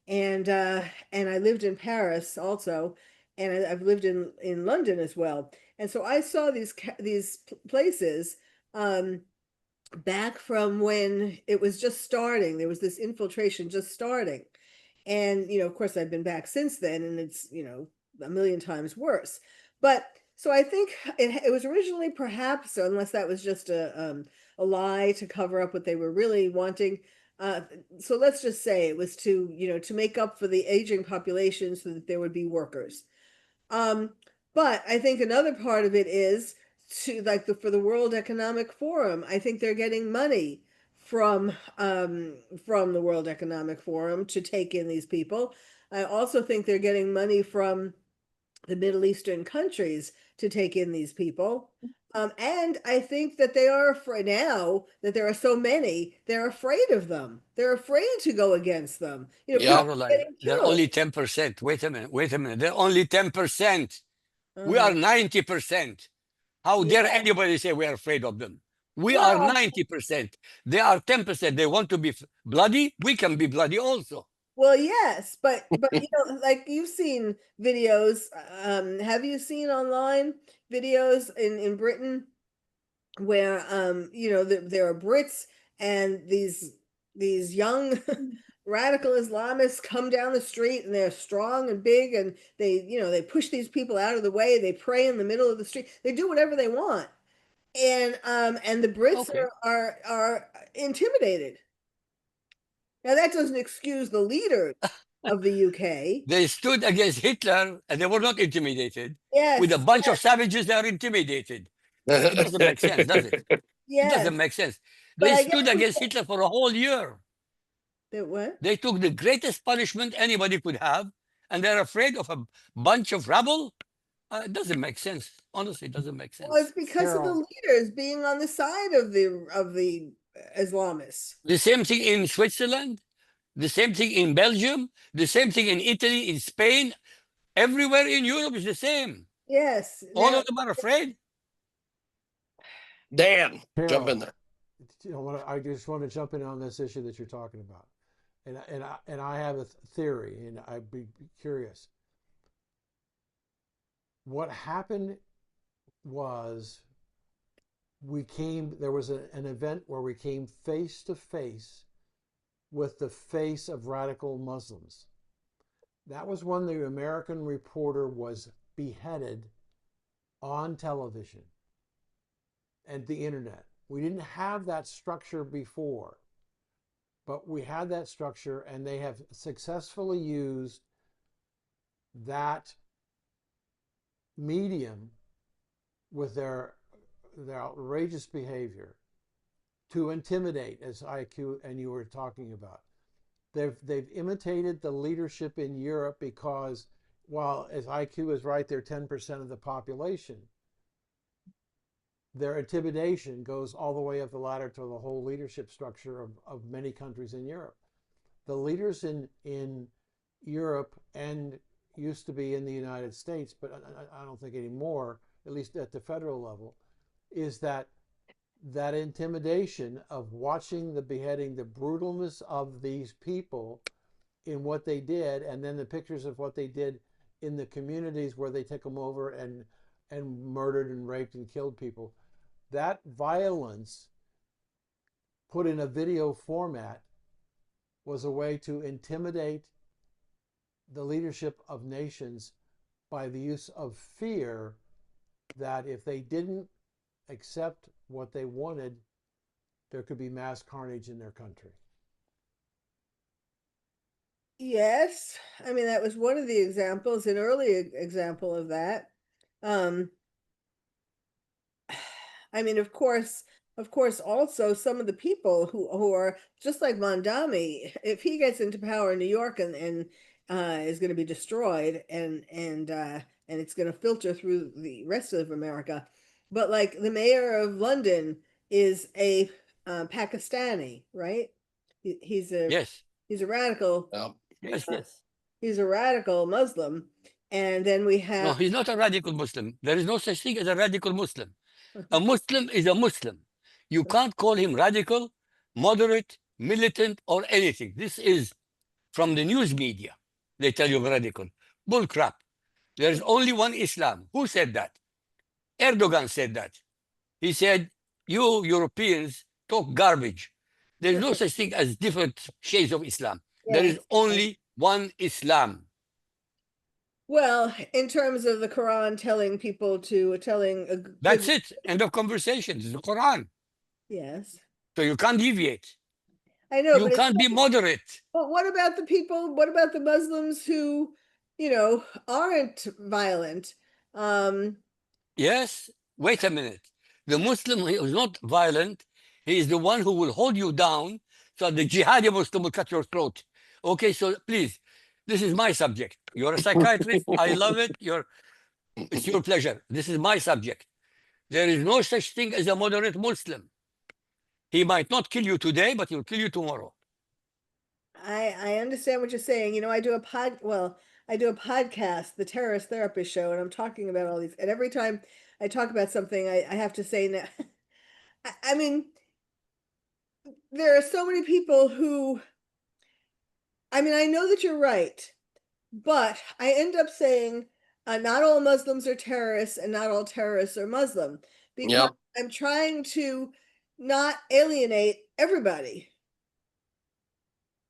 and I lived in Paris also, and I've lived in London as well. And so I saw these places back from when it was just starting. There was this infiltration just starting. And, you know, of course, I've been back since then, and it's, you know, a million times worse. But so I think it was originally perhaps, unless that was just a lie to cover up what they were really wanting. So let's just say it was to, you know, to make up for the aging population so that there would be workers. But I think another part of it is to, like, for the World Economic Forum. I think they're getting money from the World Economic Forum to take in these people. I also think they're getting money from the Middle Eastern countries to take in these people. And I think that they are afraid now that there are so many, they're afraid of them. They're afraid to go against them. You know, Yeah. Caroline, they're only 10%. Wait a minute. They're only 10%. We are 90%. How dare anybody say we are afraid of them? We are 90%. They are 10%. They want to be bloody. We can be bloody also. Well, yes, but you know, like, you've seen videos. Have you seen online videos in Britain where you know, there are Brits and these young radical Islamists come down the street, and they're strong and big, and they, you know, they push these people out of the way. They pray in the middle of the street. They do whatever they want. And the Brits Okay. are intimidated. Now that doesn't excuse the leaders of the UK. They stood against Hitler and they were not intimidated. With a Yes, bunch of savages, they are intimidated. It doesn't make sense, does it? It yes. doesn't make sense. But They I stood guess against Hitler for a whole year. that what? They took the greatest punishment anybody could have, and they're afraid of a bunch of rabble. It doesn't make sense. Honestly, it doesn't make sense. Well, it's because of the Carol. leaders being on the side of the Islamists. The same thing in Switzerland, the same thing in Belgium, the same thing in Italy, in Spain. Everywhere in Europe is the same. Yes. All Now, of them are afraid. Dan, jump Carol, in there. I just want to jump in on this issue that you're talking about, and I have a theory, and I'd be curious. What happened was there was an event where we came face to face with the face of radical Muslims. That was when the American reporter was beheaded on television and the internet. We didn't have that structure before, but we had that structure, and they have successfully used that medium with their outrageous behavior to intimidate, as IQ and you were talking about. They've imitated the leadership in Europe because, while as IQ is right, they're 10% of the population, their intimidation goes all the way up the ladder to the whole leadership structure of many countries in Europe. The leaders in Europe, and used to be in the United States, but I don't think anymore, at least at the federal level, is that intimidation of watching the beheading, the brutalness of these people in what they did, and then the pictures of what they did in the communities where they took them over and murdered and raped and killed people. That violence put in a video format was a way to intimidate the leadership of nations by the use of fear, that if they didn't accept what they wanted, there could be mass carnage in their country. Yes, I mean that was one of the examples, an early example of that. I mean, of course, also some of the people who are just like Mondami, if he gets into power in New York and is going to be destroyed, and it's going to filter through the rest of America. But like the mayor of London is a Pakistani, right? He's a Yes. he's a radical. Yes, yes. He's a radical Muslim, and then we have. No, he's not a radical Muslim. There is no such thing as a radical Muslim. A Muslim is a Muslim. You can't call him radical, moderate, militant, or anything. This is from the news media. They tell you radical. Bull crap. There is only one Islam. Who said that? Erdogan said that. He said, you Europeans talk garbage. There is no such thing as different shades of Islam. There is only one Islam. Well, in terms of the Quran telling people to That's it. End of conversation. It's the Quran. Yes. So you can't deviate. I know. You can't be moderate. But what about the people? What about the Muslims who, aren't violent? Yes. Wait a minute. The Muslim who is not violent, he is the one who will hold you down, so the jihadi Muslim will cut your throat. Okay, so please, this is my subject. You're a psychiatrist. I love it. It's your pleasure. This is my subject. There is no such thing as a moderate Muslim. He might not kill you today, but he'll kill you tomorrow. I understand what you're saying. I do a podcast, the Terrorist Therapist Show, and I'm talking about all these. And every time I talk about something, I have to say now. I mean, there are so many people who. I mean, I know that you're right, but I end up saying not all Muslims are terrorists and not all terrorists are Muslim, because I'm trying to not alienate everybody.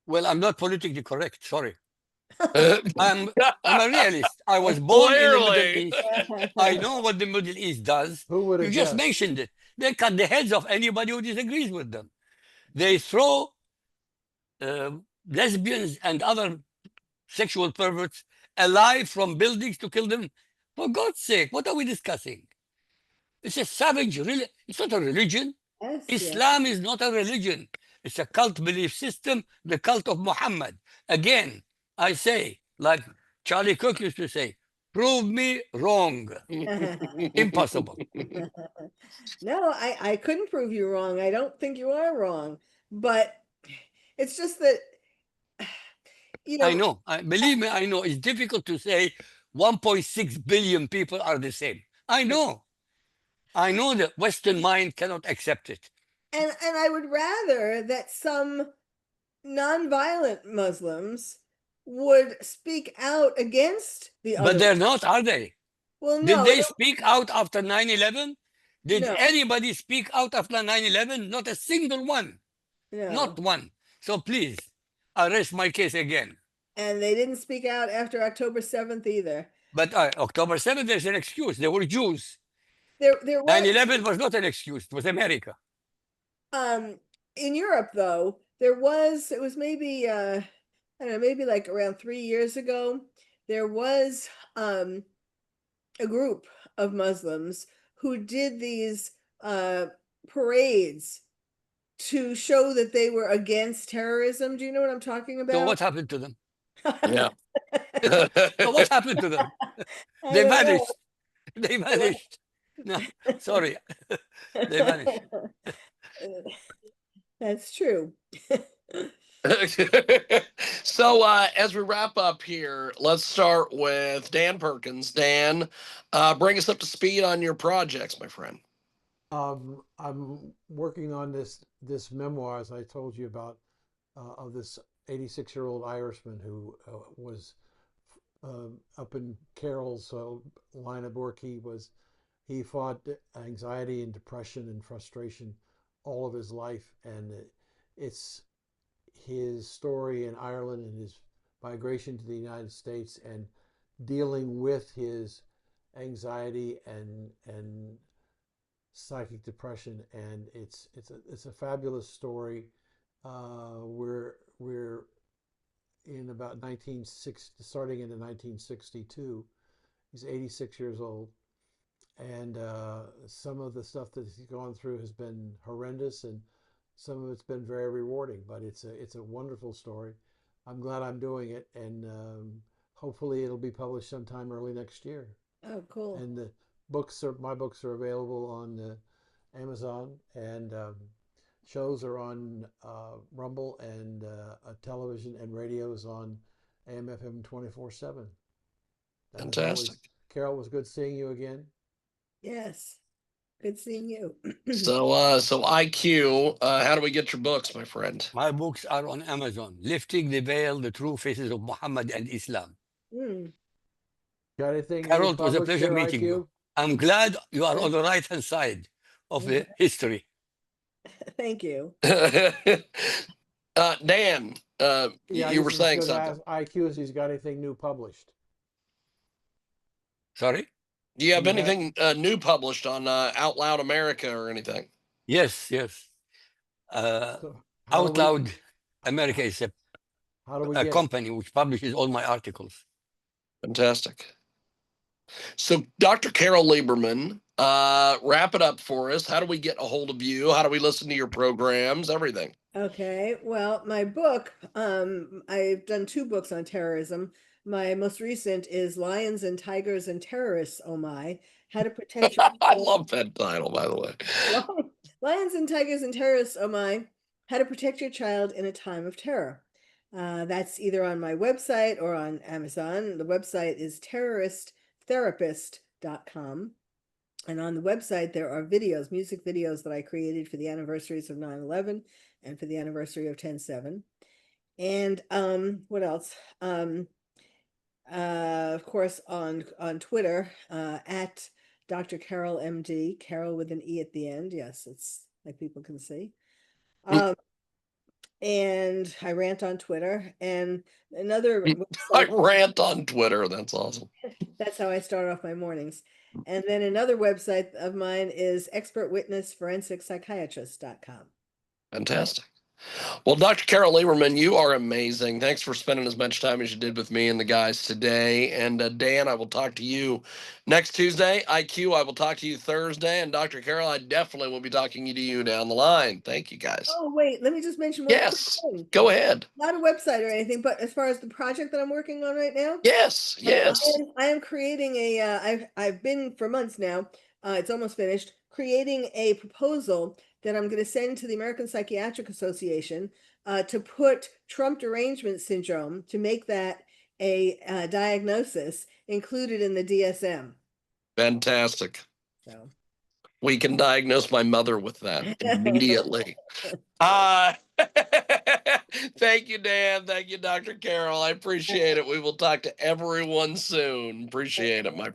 Well, I'm not politically correct. Sorry. I'm a realist. I was born in the Middle East. I know what the Middle East does. Who would You have just guessed? mentioned it. They cut the heads of anybody who disagrees with them. They throw lesbians and other sexual perverts alive from buildings to kill them. For God's sake, what are we discussing? It's a savage, it's not a religion. Yes, Islam is not a religion. It's a cult belief system, the cult of Muhammad. Again, I say, like Charlie Cook used to say, prove me wrong. Impossible. No, I couldn't prove you wrong. I don't think you are wrong. But it's just that, I know. Believe me, I know. It's difficult to say 1.6 billion people are the same. I know. I know the Western mind cannot accept it. and I would rather that some nonviolent Muslims would speak out against the other. But they're not, are they? Well, Did no, they speak out after 9/11? Did No. anybody speak out after 9/11? Not a single one. no. Not one. So please, I rest my case again. And they didn't speak out after October 7th either. But October 7th, there's an excuse. They were Jews. There was 9/11 was not an excuse. It was America. in Europe though, it was maybe I don't know, maybe like around 3 years ago, there was a group of Muslims who did these parades to show that they were against terrorism. Do you know what I'm talking about? So what happened to them? Yeah. So what happened to them? I They don't know. vanished. They vanished. No, sorry. They vanished. That's true. So as we wrap up here, let's start with Dan Perkins. Dan, bring us up to speed on your projects, my friend. I'm working on this memoir, as I told you about, of this 86-year-old Irishman who was up in Carole's line of work. He fought anxiety and depression and frustration all of his life, and it's his story in Ireland and his migration to the United States and dealing with his anxiety and psychic depression, and it's a fabulous story. We're in about 1960, starting into 1962. He's 86 years old, and some of the stuff that he's gone through has been horrendous, and some of it's been very rewarding. But it's a wonderful story. I'm glad I'm doing it, and hopefully it'll be published sometime early next year. Oh, cool. And my books are available on Amazon, and shows are on Rumble, and television and radios on AM/FM 24/7. Fantastic. Carole, it was good seeing you again. Yes. Good seeing you. So IQ, how do we get your books, my friend? My books are on Amazon. Lifting the Veil, The True Faces of Muhammad and Islam. Got anything? Carole, it was a pleasure meeting you. I'm glad you are on the right-hand side of the history. Thank you. Dan, you were saying something. IQ, if he's got anything new published. Sorry? Do you have anything new published on Out Loud America or anything? Yes. Out Loud America is a company which publishes all my articles. Fantastic. So, Dr. Carole Lieberman, wrap it up for us. How do we get a hold of you? How do we listen to your programs? Everything. Okay. Well, my book, I've done 2 books on terrorism. My most recent is Lions and Tigers and Terrorists, Oh My, How to Protect Your I love that title, by the way. Lions and Tigers and Terrorists, Oh My, How to Protect Your Child in a Time of Terror. That's either on my website or on Amazon. The website is terroristtherapist.com. And on the website, there are videos, music videos that I created for the anniversaries of 9/11 and for the anniversary of 10/7. And what else? Of course, on Twitter, at Dr. Carole MD, Carole with an E at the end. Yes, it's like people can see. and I rant on Twitter, and another I website. rant on Twitter. That's awesome. That's how I start off my mornings. And then another website of mine is expertwitnessforensic-psychiatrist.com. Fantastic. Well, Dr. Carole Lieberman, you are amazing. Thanks for spending as much time as you did with me and the guys today. And Dan, I will talk to you next Tuesday. IQ, I will talk to you Thursday. And Dr. Carole, I definitely will be talking to you down the line. Thank you, guys. Oh, wait, let me just mention one Yes, quick thing. go ahead. Not a website or anything, but as far as the project that I'm working on right now. Yes, yes. I am creating I've been for months now, it's almost finished, creating a proposal that I'm going to send to the American Psychiatric Association to put Trump derangement syndrome, to make that a diagnosis included in the DSM. Fantastic. So We can diagnose my mother with that immediately. Thank you, Dan. Thank you, Dr. Carole. I appreciate it. We will talk to everyone soon. Appreciate it, my